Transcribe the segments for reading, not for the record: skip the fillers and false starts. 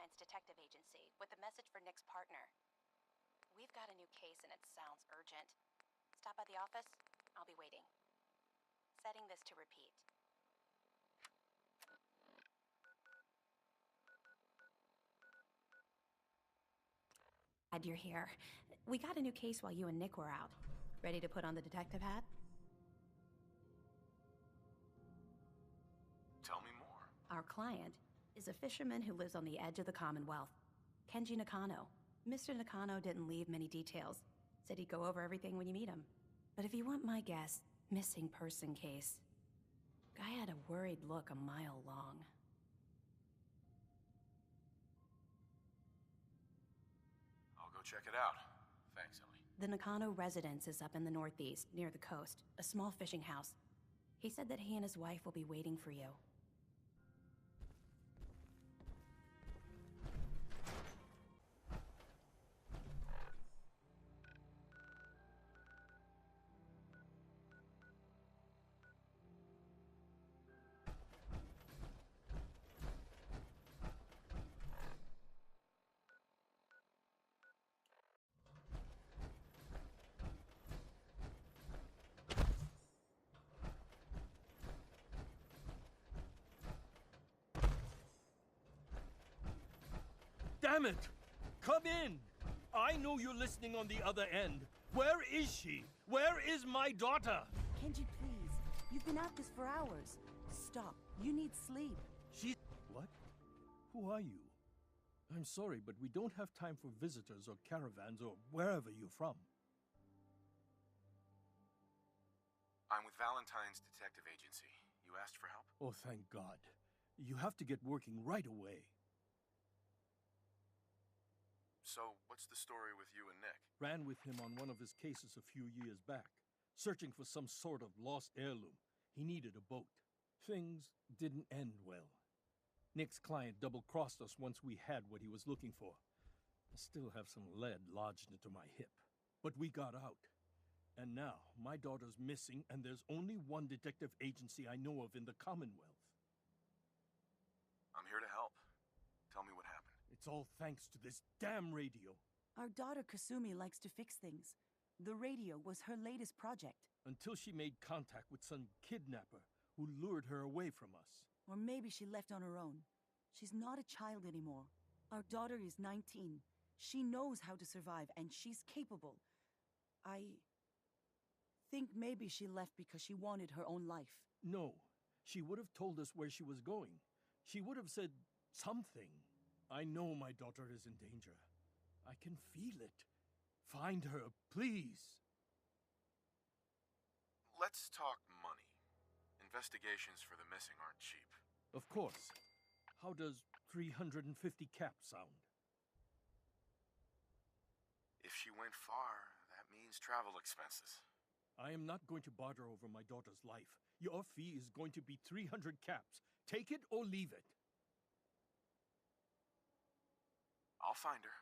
Valentine's Detective Agency with a message for Nick's partner. We've got a new case and it sounds urgent. Stop by the office. I'll be waiting. Setting this to repeat. Glad you're here. We got a new case while you and Nick were out. Ready to put on the detective hat? Tell me more. Our client is a fisherman who lives on the edge of the Commonwealth. Kenji Nakano. Mr. Nakano didn't leave many details. Said he'd go over everything when you meet him. But if you want my guess, missing person case. Guy had a worried look a mile long. I'll go check it out. Thanks, Ellie. The Nakano residence is up in the northeast, near the coast. A small fishing house. He said that he and his wife will be waiting for you. Damn it! Come in! I know you're listening on the other end. Where is she? Where is my daughter? Kenji, please. You've been at this for hours. Stop. You need sleep. What? Who are you? I'm sorry, but we don't have time for visitors or caravans or wherever you're from. I'm with Valentine's Detective Agency. You asked for help? Oh, thank God. You have to get working right away. So, what's the story with you and Nick? Ran with him on one of his cases a few years back, searching for some sort of lost heirloom. He needed a boat. Things didn't end well. Nick's client double-crossed us once we had what he was looking for. I still have some lead lodged into my hip. But we got out. And now, my daughter's missing, and there's only one detective agency I know of in the Commonwealth. I'm here to help. Tell me what happened. It's all thanks to this damn radio. Our daughter Kasumi likes to fix things. The radio was her latest project. Until she made contact with some kidnapper who lured her away from us. Or maybe she left on her own. She's not a child anymore. Our daughter is 19. She knows how to survive, and she's capable. I think maybe she left because she wanted her own life. No. She would have told us where she was going. She would have said something. I know my daughter is in danger. I can feel it. Find her, please. Let's talk money. Investigations for the missing aren't cheap. Of course. How does 350 caps sound? If she went far, that means travel expenses. I am not going to barter over my daughter's life. Your fee is going to be 300 caps. Take it or leave it. I'll find her.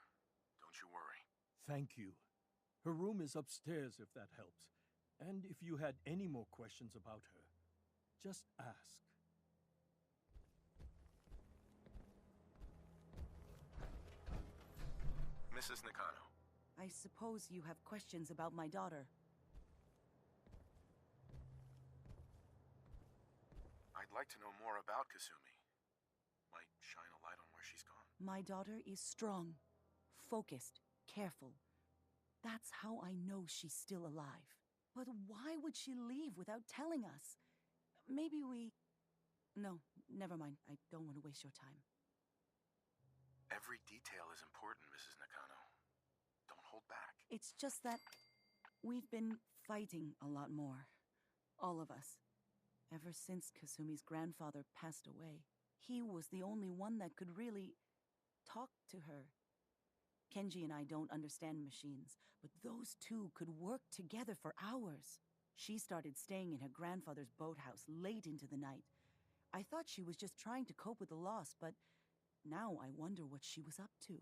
Don't you worry. Thank you. Her room is upstairs if that helps. And if you had any more questions about her, just ask. Mrs. Nakano. I suppose you have questions about my daughter. I'd like to know more about Kasumi. Might shine a light on where she's gone. My daughter is strong, focused, careful. That's how I know she's still alive. But why would she leave without telling us? Maybe we... No, never mind. I don't want to waste your time. Every detail is important, Mrs. Nakano. Don't hold back. It's just that we've been fighting a lot more. All of us. Ever since Kasumi's grandfather passed away. He was the only one that could really talk to her. Kenji and I don't understand machines, but those two could work together for hours. She started staying in her grandfather's boathouse late into the night. I thought she was just trying to cope with the loss, but now I wonder what she was up to.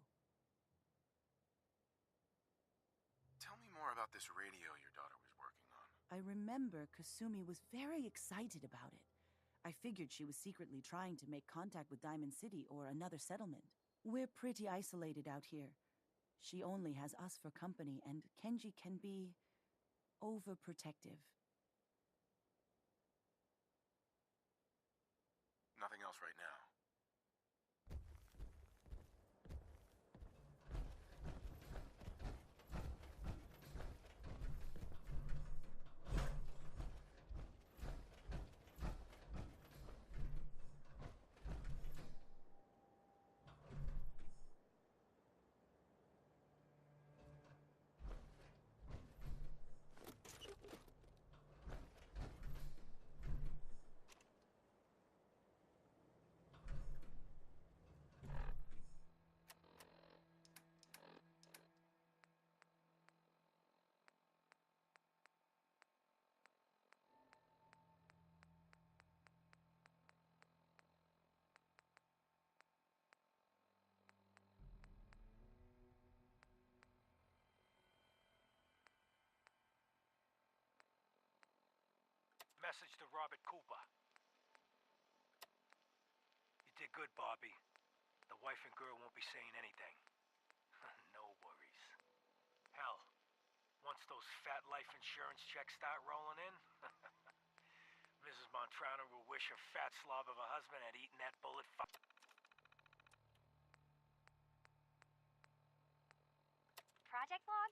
Tell me more about this radio your daughter was working on. I remember Kasumi was very excited about it. I figured she was secretly trying to make contact with Diamond City or another settlement. We're pretty isolated out here. She only has us for company, and Kenji can be overprotective. Nothing else right now. Message to Robert Cooper. You did good, Bobby. The wife and girl won't be saying anything. No worries. Hell, once those fat life insurance checks start rolling in, Mrs. Montrano will wish her fat slob of a husband had eaten that bullet. Project log?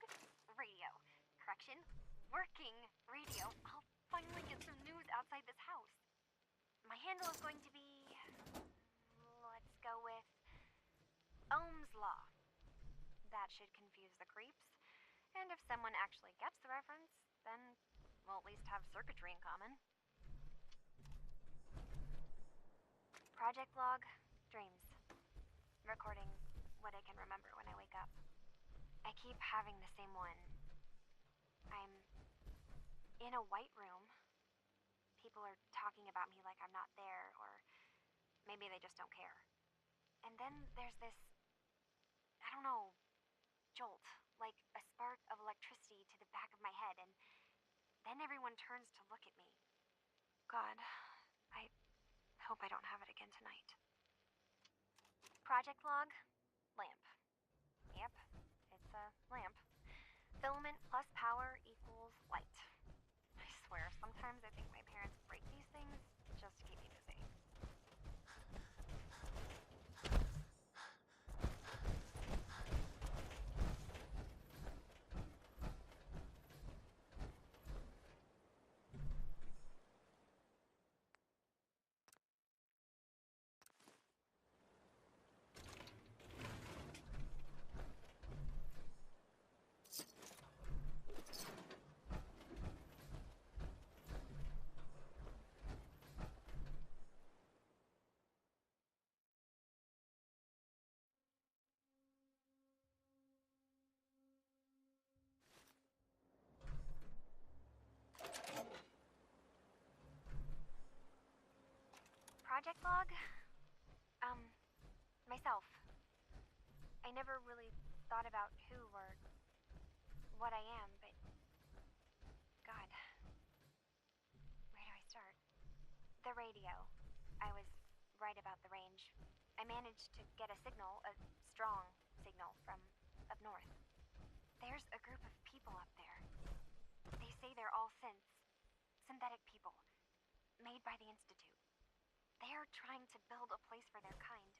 Radio. Correction, working radio. I'll finally get some news outside this house. My handle is going to be... let's go with... Ohm's Law. That should confuse the creeps. And if someone actually gets the reference, then we'll at least have circuitry in common. Project log, dreams. Recording what I can remember when I wake up. I keep having the same one. I'm in a white room. People are talking about me like I'm not there, or maybe they just don't care. And then there's this, I don't know, jolt, like a spark of electricity to the back of my head, and then everyone turns to look at me. God, I hope I don't have it again tonight. Project log, lamp. Yep, it's a lamp. Filament plus power equals light. I swear, sometimes I think my parents break these things just to keep me busy. Project log? Myself. I never really thought about who or what I am, but... God. Where do I start? The radio. I was right about the range. I managed to get a signal, a strong signal, from up north. There's a group of people up there. They say they're all synthetic people, made by the Institute. They're trying to build a place for their kind,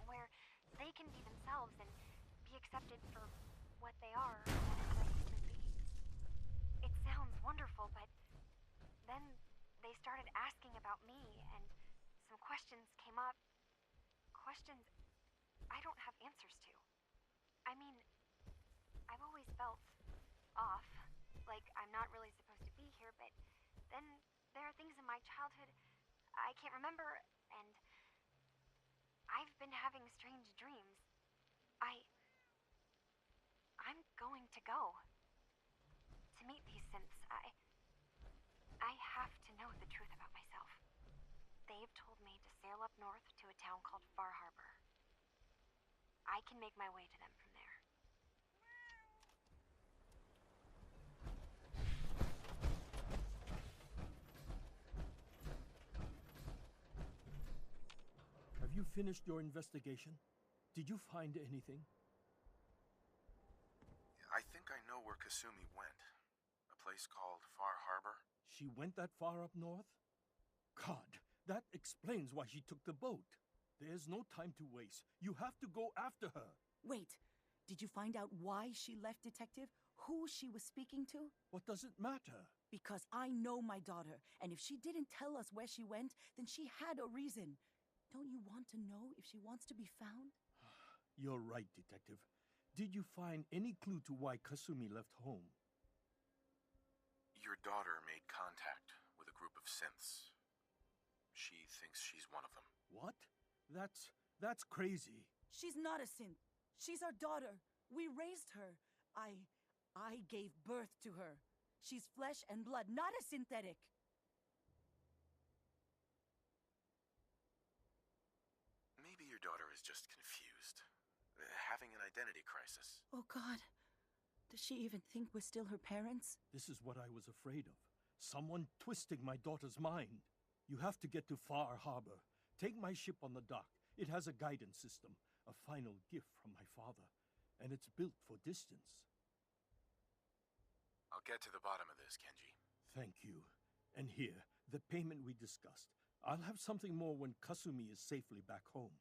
where they can be themselves and be accepted for what they are as a human being. It sounds wonderful, but then they started asking about me, and some questions came up. Questions I don't have answers to. I mean, I've always felt off, like I'm not really supposed to be here, but then there are things in my childhood I can't remember, and I've been having strange dreams. I'm going to go. To meet these synths, I have to know the truth about myself. They've told me to sail up north to a town called Far Harbor. I can make my way to them from there. Have you finished your investigation? Did you find anything? I think I know where Kasumi went. A place called Far Harbor. She went that far up north? God, that explains why she took the boat. There's no time to waste. You have to go after her. Wait, did you find out why she left, Detective? Who she was speaking to? What does it matter? Because I know my daughter, and if she didn't tell us where she went, then she had a reason. Don't you want to know if she wants to be found? You're right, Detective. Did you find any clue to why Kasumi left home? Your daughter made contact with a group of synths. She thinks she's one of them. What? That's crazy. She's not a synth. She's our daughter. We raised her. I gave birth to her. She's flesh and blood, not a synthetic. Maybe your daughter is just confused. Having an identity crisis. Oh, God. Does she even think we're still her parents? This is what I was afraid of. Someone twisting my daughter's mind. You have to get to Far Harbor. Take my ship on the dock. It has a guidance system, a final gift from my father, and it's built for distance. I'll get to the bottom of this, Kenji. Thank you. And here, the payment we discussed. I'll have something more when Kasumi is safely back home.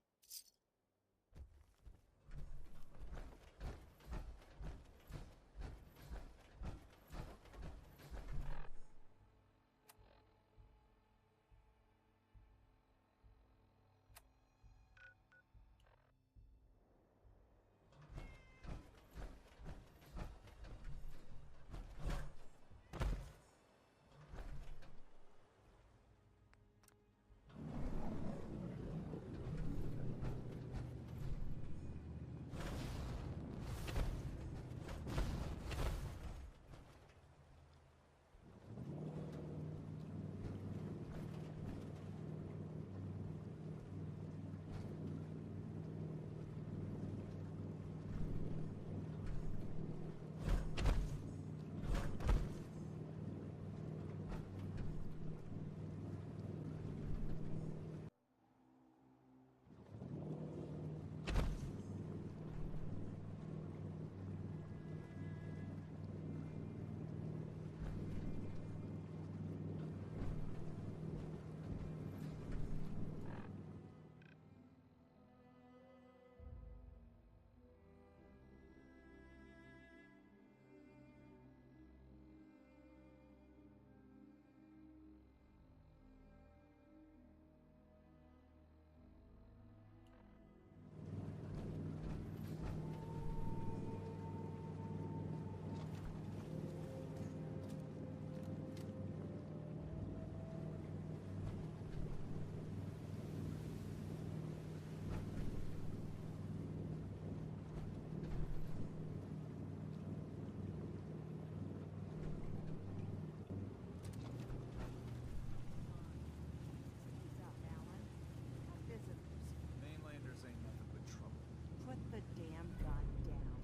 Mainlanders ain't nothing but trouble. Put the damn gun down.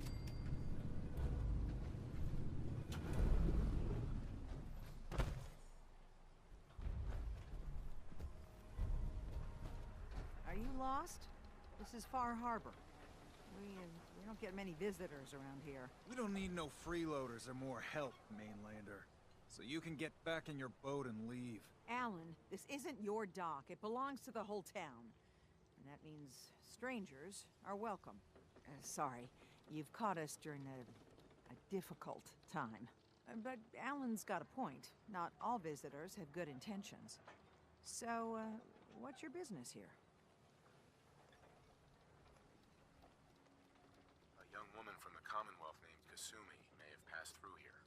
Are you lost? This is Far Harbor. We don't get many visitors around here. We don't need no freeloaders or more help, Mainlander. So you can get back in your boat and leave. Alan, this isn't your dock. It belongs to the whole town. And that means strangers are welcome. Sorry, you've caught us during a difficult time. But Alan's got a point. Not all visitors have good intentions. So, what's your business here? A young woman from the Commonwealth named Kasumi may have passed through here.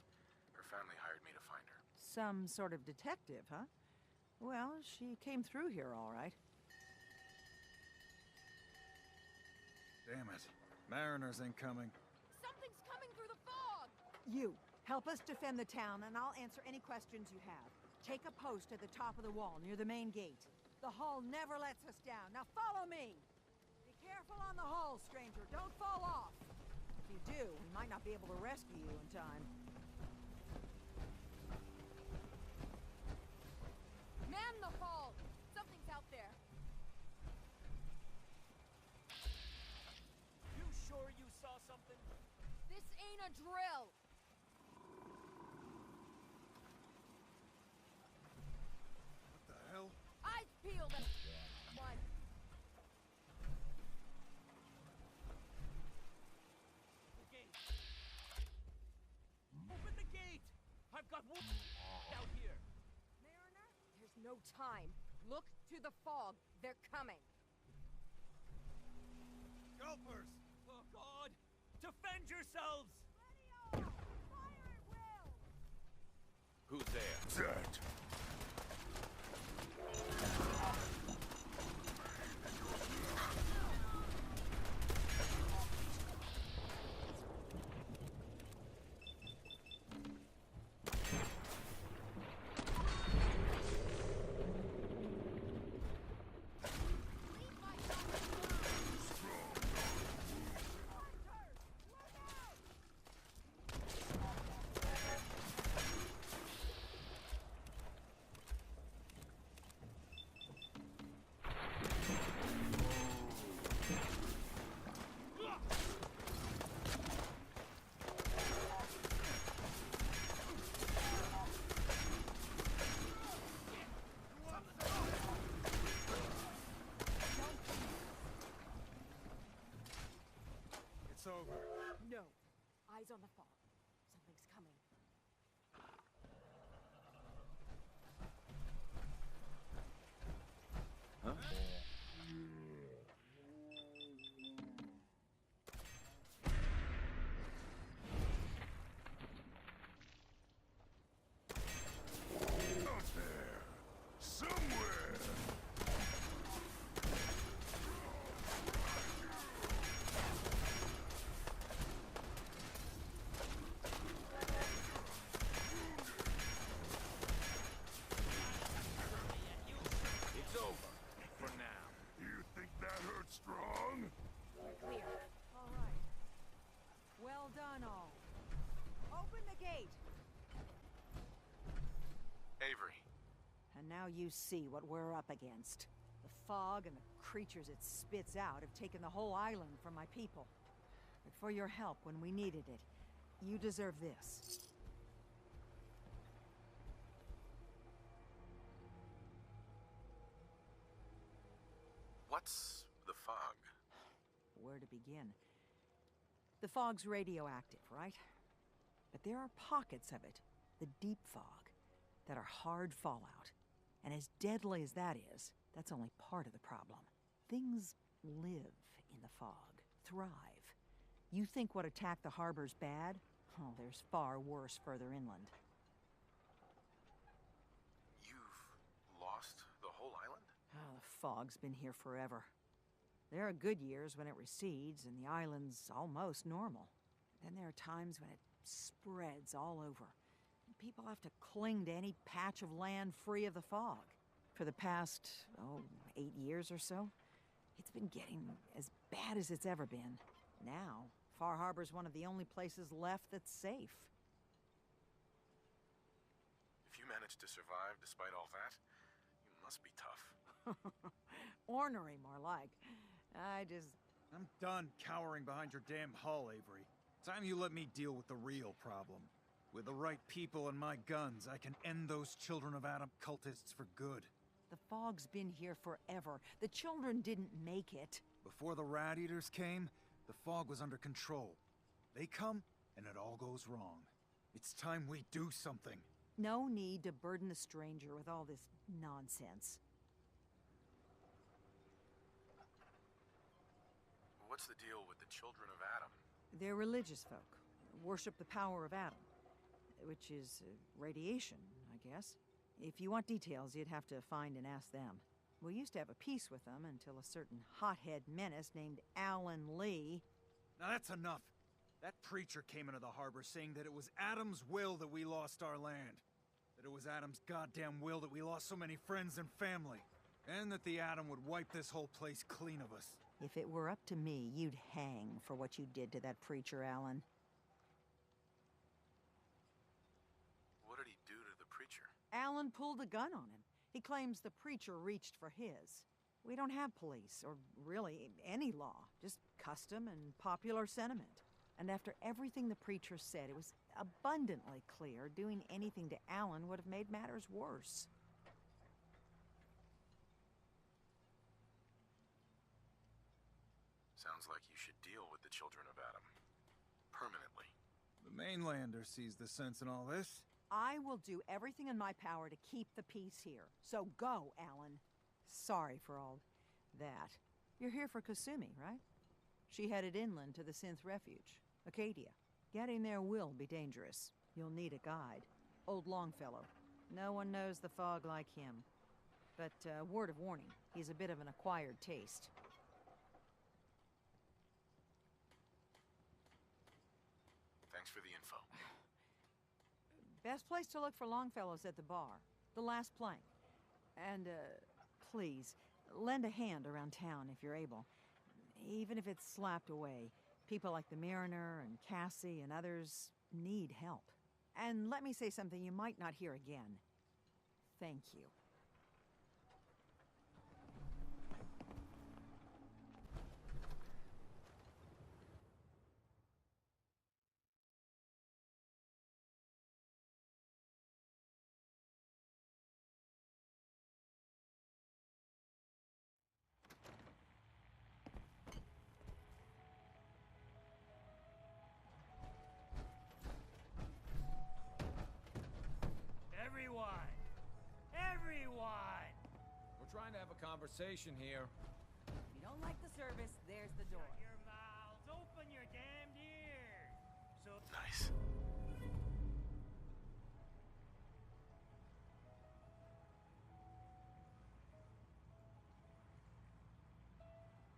Her family hired me to find her. Some sort of detective, huh? Well, she came through here all right. Damn it. Mariners ain't coming. Something's coming through the fog! You, help us defend the town, and I'll answer any questions you have. Take a post at the top of the wall, near the main gate. The hull never lets us down. Now follow me! Be careful on the hull, stranger. Don't fall off. If you do, we might not be able to rescue you in time. Man the hull! Something's out there. a drill! What the hell? Eyes peeled! One. The gate. Open the gate! I've got one out here. Mariner, there's no time. Look to the fog. They're coming. Scalpers! Oh, God! Defend yourselves! Ready all! Fire at will! Who's there? That. It's over. No. Eyes on the fog. Something's coming. Out there. Somewhere. It's over. For now. You think that hurt strong? Clear. All right. Well done, all. Open the gate! Avery. And now you see what we're up against. The fog and the creatures it spits out have taken the whole island from my people. But for your help when we needed it, you deserve this. What's the fog? Where to begin? The fog's radioactive, right? But there are pockets of it, the deep fog, that are hard fallout. And as deadly as that is, that's only part of the problem. Things live in the fog, thrive. You think what attacked the harbor's bad? Oh, there's far worse further inland. You've lost the whole island? Oh, the fog's been here forever. There are good years when it recedes and the island's almost normal. Then there are times when it spreads all over. People have to cling to any patch of land free of the fog. For the past, 8 years or so, it's been getting as bad as it's ever been. Now, Far Harbor's one of the only places left that's safe. If you managed to survive despite all that, you must be tough. Ornery, more like. I'm done cowering behind your damn hull, Avery. Time you let me deal with the real problem. With the right people and my guns, I can end those Children of Adam cultists for good. The fog's been here forever. The children didn't make it. Before the Rat Eaters came, the fog was under control. They come, and it all goes wrong. It's time we do something. No need to burden the stranger with all this nonsense. What's the deal with the Children of Adam? They're religious folk. Worship the power of Adam. Which is radiation, I guess. If you want details, you'd have to find and ask them. We used to have a peace with them until a certain hothead menace named Alan Lee. Now that's enough. That preacher came into the harbor saying that it was Adam's will that we lost our land. That it was Adam's goddamn will that we lost so many friends and family. And that the Adam would wipe this whole place clean of us. If it were up to me, you'd hang for what you did to that preacher, Alan. What did he do to the preacher? Alan pulled a gun on him. He claims the preacher reached for his. We don't have police, or really any law, just custom and popular sentiment. And after everything the preacher said, it was abundantly clear doing anything to Alan would have made matters worse. Sounds like you should deal with the children of Adam. Permanently. The mainlander sees the sense in all this. I will do everything in my power to keep the peace here. So go, Alan. Sorry for all that. You're here for Kasumi, right? She headed inland to the Synth Refuge, Acadia. Getting there will be dangerous. You'll need a guide. Old Longfellow. No one knows the fog like him. But, word of warning, he's a bit of an acquired taste. Thanks for the info. Best place to look for Longfellow's at the bar. The last plank. And, please, lend a hand around town if you're able. Even if it's slapped away. People like the Mariner and Cassie and others need help. And let me say something you might not hear again. Thank you. Everyone! We're trying to have a conversation here. If you don't like the service, there's the door. Shut your mouths! Open your damned ears! So Nice.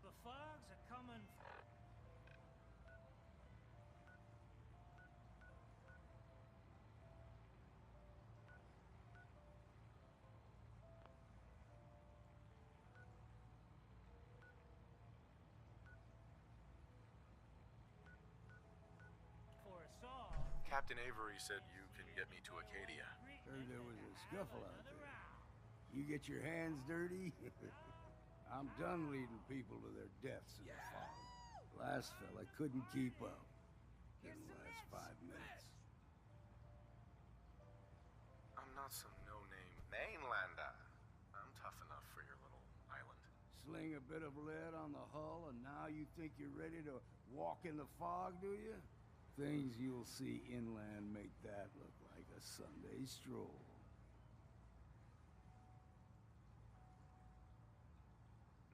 the fogs are coming. For us all. Captain Avery said you can get me to Acadia. Heard there was a scuffle out there. You get your hands dirty? I'm done leading people to their deaths in the fog. Last fella couldn't keep up. Didn't last 5 minutes. I'm not some no-name mainlander. I'm tough enough for your little island. Sling a bit of lead on the hull, and now you think you're ready to walk in the fog, do you? Things you'll see inland make that look like a Sunday stroll.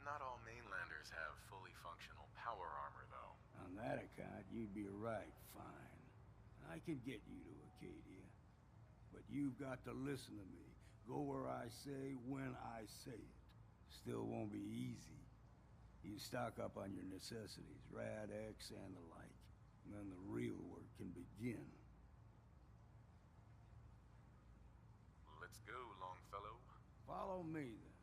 Not all mainlanders have fully functional power armor, though. On that account, you'd be right, fine. I can get you to Acadia. But you've got to listen to me. Go where I say, when I say it. Still won't be easy. You stock up on your necessities, Rad-X and the like. And then the real work can begin. Let's go, Longfellow. Follow me, then.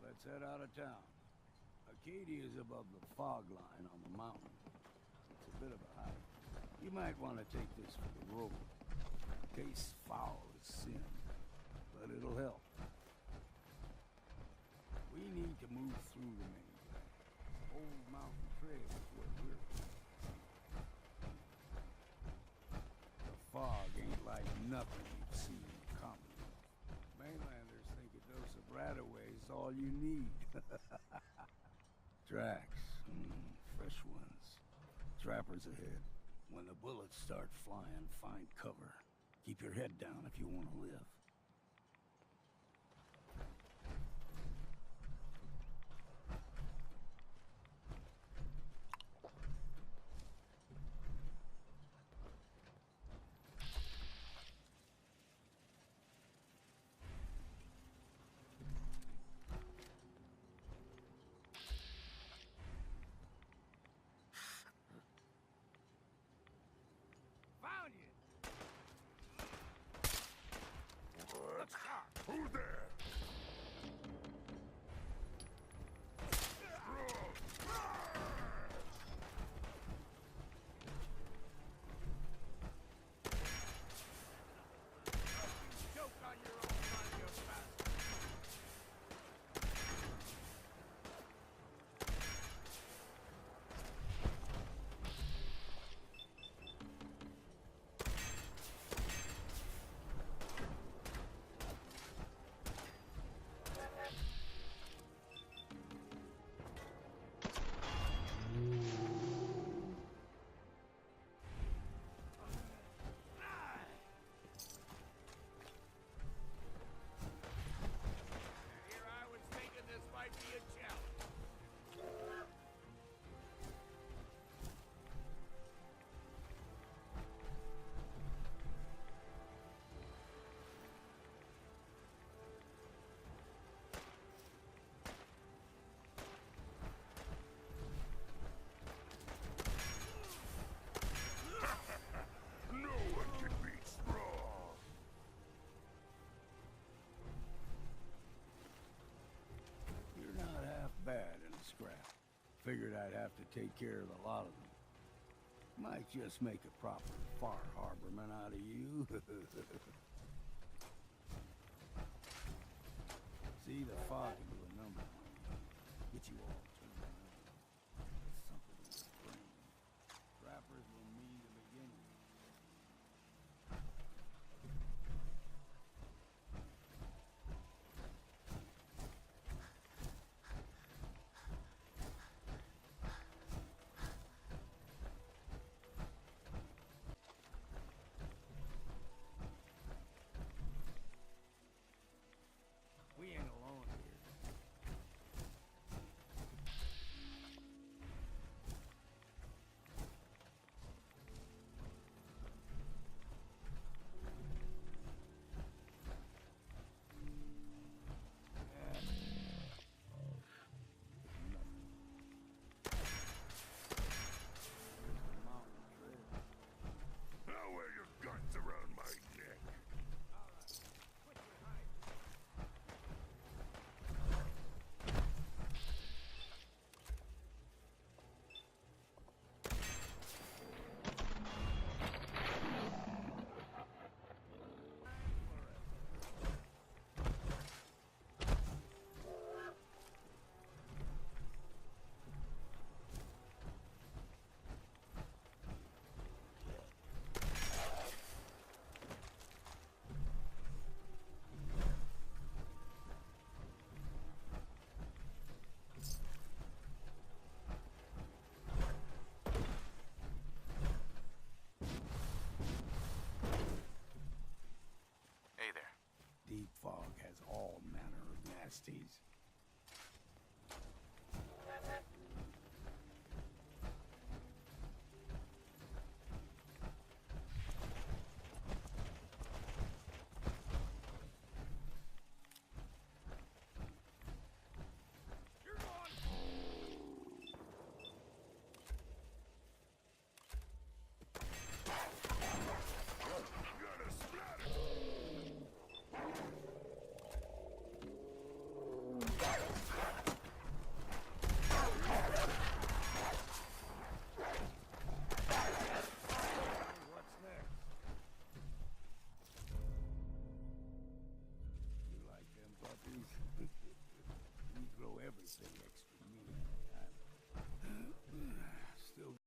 Let's head out of town. Acadia is above the fog line on the mountain. It's a bit of a hike. You might want to take this for the road. Case foul is sin, but it'll help. We need to move through the main way. Old Mountain Trail is where we're going. The fog ain't like nothing you've seen in the Commonwealth. Mainlanders think a dose of Radaway is all you need. Tracks, fresh ones. Trappers ahead. When the bullets start flying, find cover. Keep your head down if you want to live. Found you! Figured I'd have to take care of a lot of them. Might just make a proper Far Harborman out of you. See, the fog can do a number on you. Get you all turned around. There's something in the brain. Trappers were mean to begin with. We ain't alone here. Now wear your guts around my neck. Hey there. Deep fog has all manner of nasties. Gonna splatter. What's next? You like them puppies? We grow everything